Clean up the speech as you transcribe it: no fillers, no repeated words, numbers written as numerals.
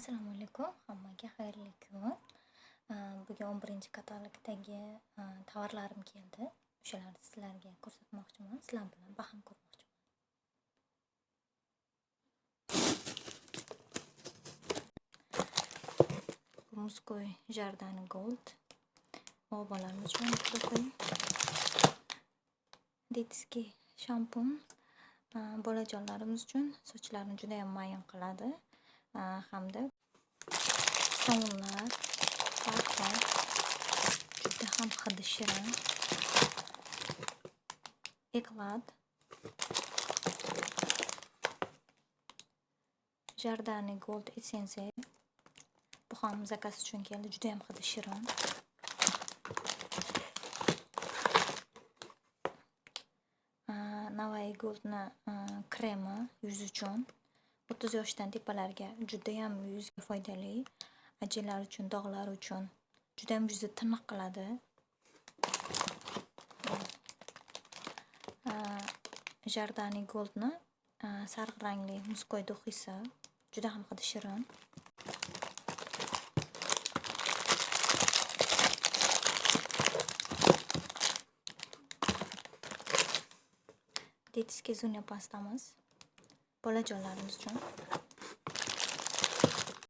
Assalomu alaykum, hammaga xayrli kun. Bugun 11-katalogdagi tovarlarim keldi. O'shalarni sizlarga ko'rsatmoqchiman. Sizlar bilan baham ko'rmoqchiman. Bu Muskoy Jardani Gold. O'g'illarimiz uchun qo'ying. Detski shampun. Bolajonlarimiz uchun sochlarni juda ham mayin qiladi. Hamda sovunlar, parfum, juda ham hidi shirin. Eclat, Jardani Gold Essence. Bu ham zakaz uchun keldi, juda ham hidi shirin. Navai Goldni kremi yuz uchun 30 yoshdan tepalarga juda ham yuzga foydali. Ajinlar uchun, dog'lar uchun juda ham yuzni tiniq qiladi. Jardani Goldni sariq rangli muskoy duxisi juda ham hidi shirin. Detski zuniya pastamiz bolajonlarimiz uchun.